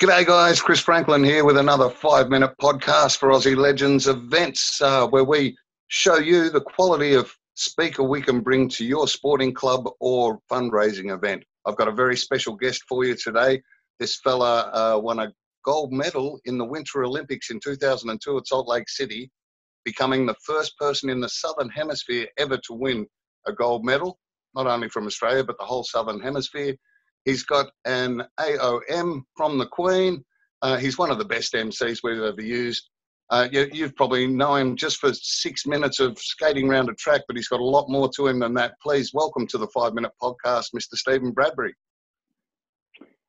G'day guys, Chris Franklin here with another 5-minute podcast for Aussie Legends events where we show you the quality of speaker we can bring to your sporting club or fundraising event. I've got a very special guest for you today. This fella won a gold medal in the Winter Olympics in 2002 at Salt Lake City, becoming the first person in the Southern Hemisphere ever to win a gold medal, not only from Australia but the whole Southern Hemisphere. He's got an AOM from the Queen. He's one of the best MCs we've ever used. You've probably known him just for 6 minutes of skating around a track, but he's got a lot more to him than that. Please welcome to the 5-minute podcast, Mr. Steven Bradbury.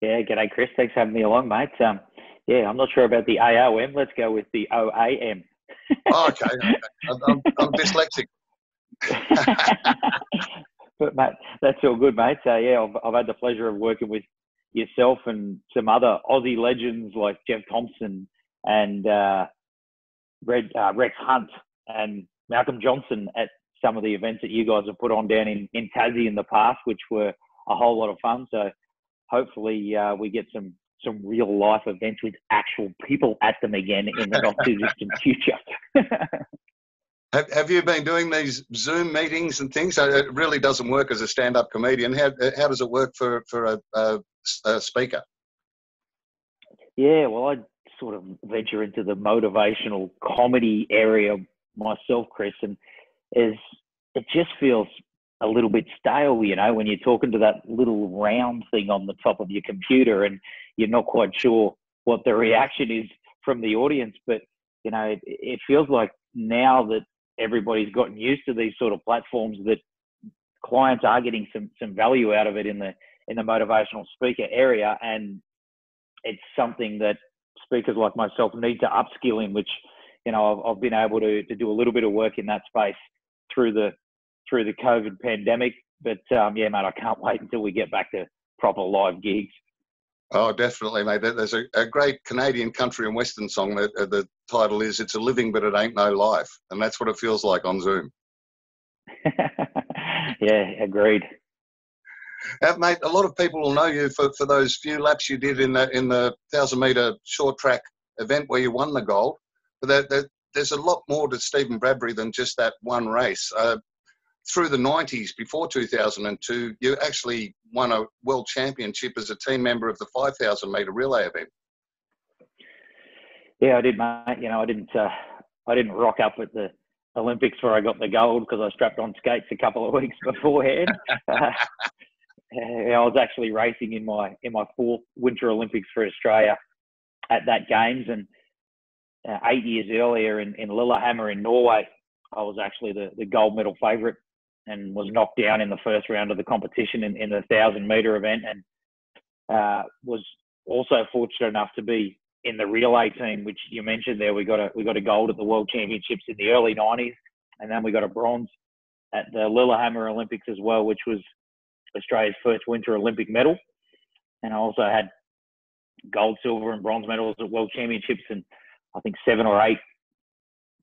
Yeah, g'day, Chris. Thanks for having me along, mate. Yeah, I'm not sure about the AOM. Let's go with the OAM. Oh, okay. I'm dyslexic. But mate, that's all good, mate. So yeah, I've had the pleasure of working with yourself and some other Aussie legends like Jeff Thompson and Rex Hunt and Malcolm Johnson at some of the events that you guys have put on down in Tassie in the past, which were a whole lot of fun. So hopefully we get some real life events with actual people at them again in the not too distant future. Have you been doing these Zoom meetings and things? It really doesn't work as a stand-up comedian. How does it work for a speaker? Yeah, well, I sort of venture into the motivational comedy area myself, Chris, and it just feels a little bit stale, you know, when you're talking to that little round thing on the top of your computer and you're not quite sure what the reaction is from the audience. But, you know, it feels like now that everybody's gotten used to these sort of platforms that clients are getting some value out of it in the motivational speaker area, and it's something that speakers like myself need to upskill in, which, you know, I've been able to do a little bit of work in that space through the COVID pandemic. But yeah, mate, I can't wait until we get back to proper live gigs. Oh, definitely, mate. There's a great Canadian country and western song that the title is "It's a Living But It Ain't No Life," and that's what it feels like on Zoom. Yeah, agreed. Mate, a lot of people will know you for those few laps you did in the 1,000-metre short track event where you won the gold. But there's a lot more to Steven Bradbury than just that one race. Through the 90s, before 2002, you actually won a world championship as a team member of the 5,000-metre relay event. Yeah, I did, mate. You know, I didn't rock up at the Olympics where I got the gold because I strapped on skates a couple of weeks beforehand. I was actually racing in my 4th Winter Olympics for Australia at that Games, and 8 years earlier in Lillehammer in Norway, I was actually the gold medal favourite and was knocked down in the first round of the competition in the 1,000-metre event, and was also fortunate enough to be in the relay team, which you mentioned there. We got a gold at the World Championships in the early 90s, and then we got a bronze at the Lillehammer Olympics as well, which was Australia's first Winter Olympic medal. And I also had gold, silver and bronze medals at World Championships, and I think 7 or 8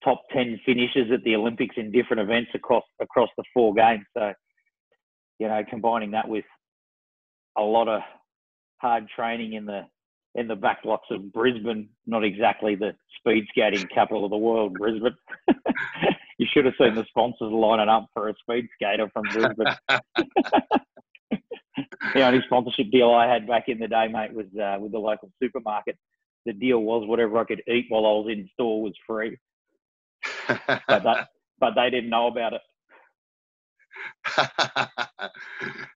top 10 finishes at the Olympics in different events across the 4 games. So, you know, combining that with a lot of hard training in the backlocks of Brisbane, not exactly the speed skating capital of the world, Brisbane. You should have seen the sponsors lining up for a speed skater from Brisbane. The only sponsorship deal I had back in the day, mate, was with the local supermarket. The deal was whatever I could eat while I was in store was free. but they didn't know about it.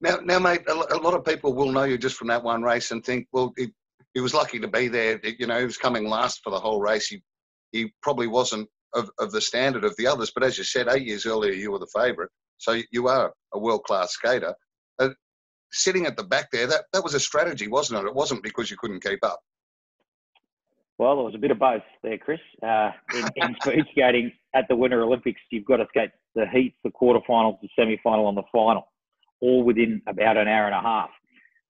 Now, mate, a lot of people will know you just from that one race and think, well, he was lucky to be there. You know, he was coming last for the whole race. He probably wasn't of the standard of the others. But as you said, 8 years earlier, you were the favourite. So you are a world-class skater. Sitting at the back there, that was a strategy, wasn't it? It wasn't because you couldn't keep up. Well, there was a bit of both there, Chris. In speed skating at the Winter Olympics, you've got to skate the heats, the quarterfinals, the semi-final and the final, all within about an hour and a half.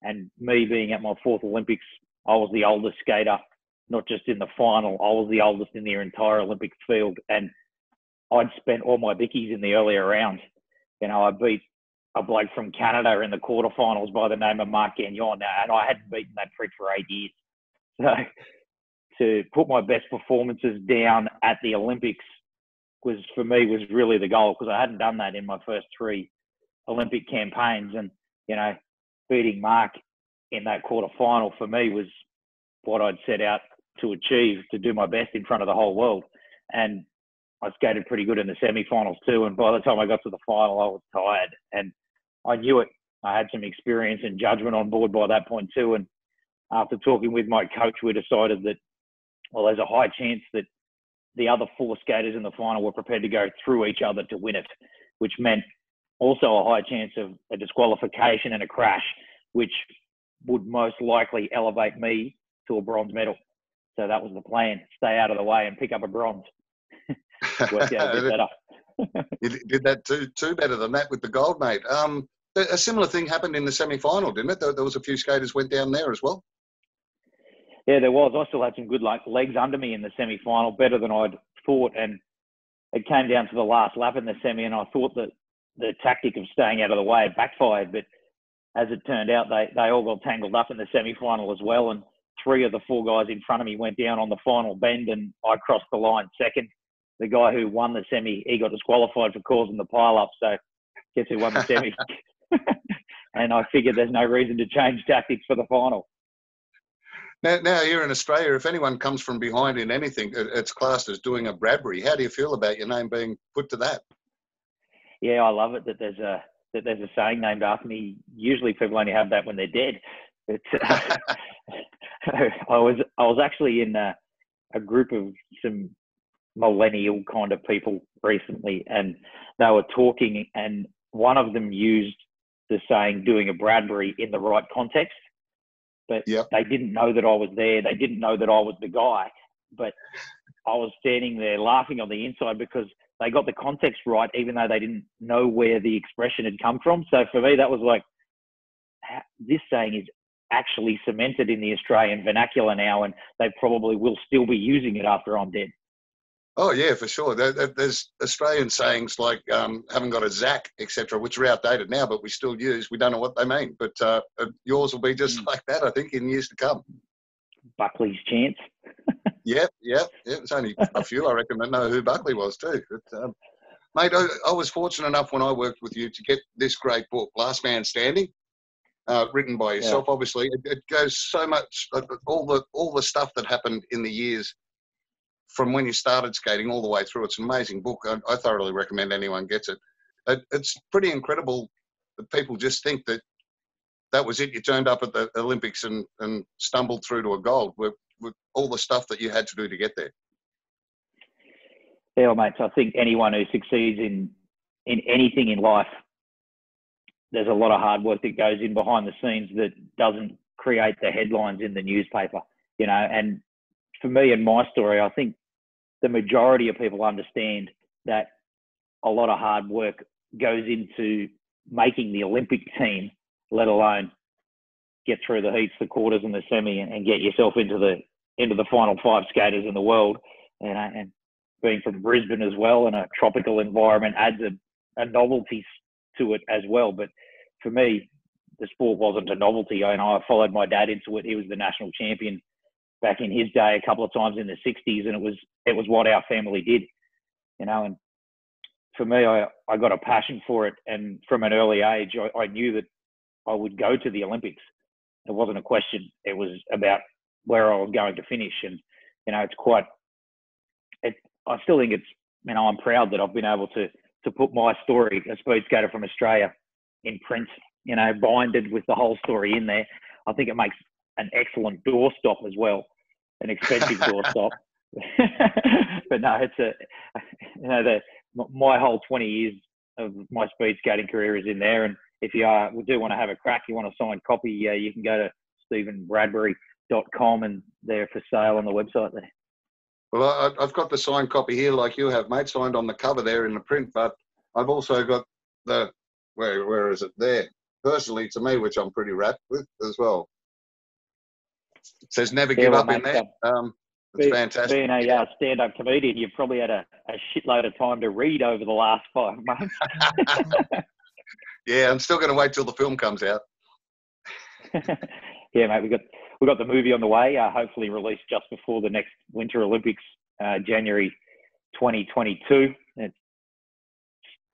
And me being at my 4th Olympics, I was the oldest skater, not just in the final. I was the oldest in the entire Olympic field. And I'd spent all my bickies in the earlier round. You know, I beat a bloke from Canada in the quarterfinals by the name of Mark Gagnon, and I hadn't beaten that prick for 8 years. So to put my best performances down at the Olympics was really the goal, because I hadn't done that in my first 3 Olympic campaigns. And, beating Mark in that quarterfinal for me was what I'd set out to achieve, to do my best in front of the whole world. And I skated pretty good in the semi-finals too. And by the time I got to the final, I was tired, and I knew it. I had some experience and judgment on board by that point too. And after talking with my coach, we decided that, well, there's a high chance that the other 4 skaters in the final were prepared to go through each other to win it, which meant also a high chance of a disqualification and a crash, which would most likely elevate me to a bronze medal. So that was the plan: stay out of the way and pick up a bronze. Worked out a bit better. You did that too better than that with the gold, mate. A similar thing happened in the semi-final, didn't it? There was a few skaters went down there as well. Yeah, there was. I still had some good legs under me in the semi-final, better than I'd thought. And it came down to the last lap in the semi, and I thought that the tactic of staying out of the way backfired. But as it turned out, they all got tangled up in the semi-final as well. And 3 of the 4 guys in front of me went down on the final bend, and I crossed the line second. The guy who won the semi, he got disqualified for causing the pile-up. So guess who won the semi? And I figured there's no reason to change tactics for the final. Now here in Australia, if anyone comes from behind in anything, it's classed as doing a Bradbury. How do you feel about your name being put to that? Yeah, I love it that there's a saying named after me. Usually people only have that when they're dead. But I was actually in a group of some millennial kind of people recently, and they were talking, and one of them used the saying doing a Bradbury in the right context. But They didn't know that I was there. They didn't know that I was the guy. But I was standing there laughing on the inside because they got the context right, even though they didn't know where the expression had come from. So for me, that was like, this saying is actually cemented in the Australian vernacular now, and they probably will still be using it after I'm dead. Oh, yeah, for sure. There's Australian sayings like haven't got a Zach, etc., which are outdated now, but we still use. We don't know what they mean. But yours will be just like that, I think, in years to come. Buckley's chance. Yep. It's only a few, I reckon, that know who Buckley was too. But, mate, I was fortunate enough when I worked with you to get this great book, Last Man Standing, written by yourself, obviously. It goes so much, all the stuff that happened in the years from when you started skating all the way through. It's an amazing book. I thoroughly recommend anyone gets it. It's pretty incredible that people just think that was it. You turned up at the Olympics and stumbled through to a gold with all the stuff that you had to do to get there. Yeah, well, mate, I think anyone who succeeds in anything in life, there's a lot of hard work that goes in behind the scenes that doesn't create the headlines in the newspaper, and for me and my story, I think the majority of people understand that a lot of hard work goes into making the Olympic team, let alone get through the heats, the quarters and the semi, and get yourself into the final 5 skaters in the world. And being from Brisbane as well, and a tropical environment adds a novelty to it as well. But for me, the sport wasn't a novelty. I followed my dad into it. He was the national champion back in his day a couple of times in the 60s, and it was what our family did, and for me, I got a passion for it, and from an early age, I knew that I would go to the Olympics. It wasn't a question. It was about where I was going to finish, and, I still think I'm proud that I've been able to put my story, a speed skater from Australia, in print, binded with the whole story in there. I think it makes an excellent doorstop as well. An expensive doorstop. But no, it's my whole 20 years of my speed skating career is in there. And if you do want to have a crack, you want a signed copy, you can go to stevenbradbury.com, and they're for sale on the website there. Well, I've got the signed copy here like you have, mate, signed on the cover there in the print, but I've also got where is it there? Personally to me, which I'm pretty wrapped with as well. It says never give up, mate, in there. It's fantastic. Being a stand-up comedian, you've probably had a shitload of time to read over the last 5 months. Yeah, I'm still going to wait till the film comes out. Yeah, mate, we've got the movie on the way, hopefully released just before the next Winter Olympics, January 2022. It's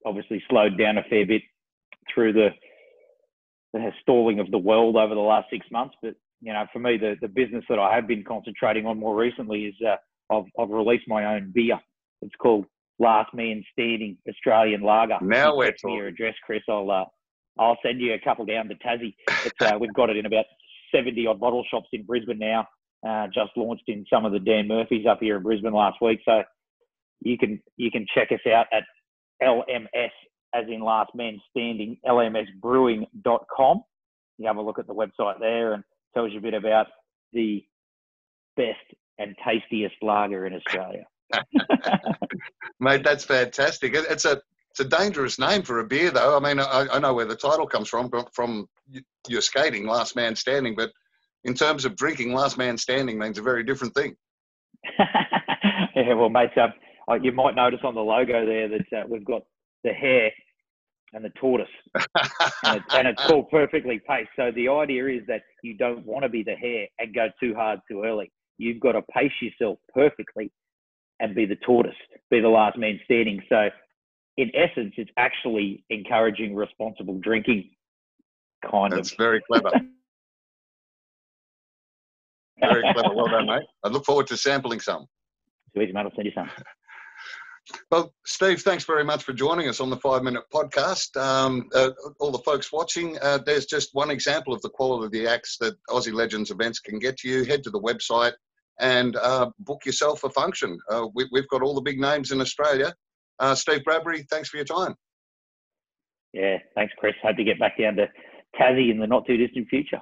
obviously slowed down a fair bit through the stalling of the world over the last 6 months. But, you know, for me, the business that I have been concentrating on more recently is I've released my own beer. It's called Last Man Standing Australian Lager. Now we're talking. Your address, Chris. I'll send you a couple down to Tassie. We've got it in about 70 odd bottle shops in Brisbane now. Just launched in some of the Dan Murphys up here in Brisbane last week. So you can check us out at LMS, as in Last Man Standing, lmsbrewing.com. You have a look at the website there and tells you a bit about the best and tastiest lager in Australia. Mate, that's fantastic. It's a dangerous name for a beer, though. I mean, I know where the title comes from your skating, Last Man Standing, but in terms of drinking, Last Man Standing means a very different thing. Yeah, well, mate, you might notice on the logo there that we've got the hare and the tortoise, and it's all perfectly paced. So the idea is that you don't want to be the hare and go too hard too early. You've got to pace yourself perfectly and be the tortoise, be the last man standing. So in essence, it's actually encouraging responsible drinking, kind of. That's very clever. Very clever. Well done, mate. I look forward to sampling some. Too easy, mate. I'll send you some. Well, Steve, thanks very much for joining us on the 5 Minute Podcast. All the folks watching, there's just one example of the quality of the acts that Aussie Legends events can get to you. Head to the website and book yourself a function. We've got all the big names in Australia. Steve Bradbury, thanks for your time. Yeah, thanks, Chris. Hope to get back down to Tassie in the not too distant future.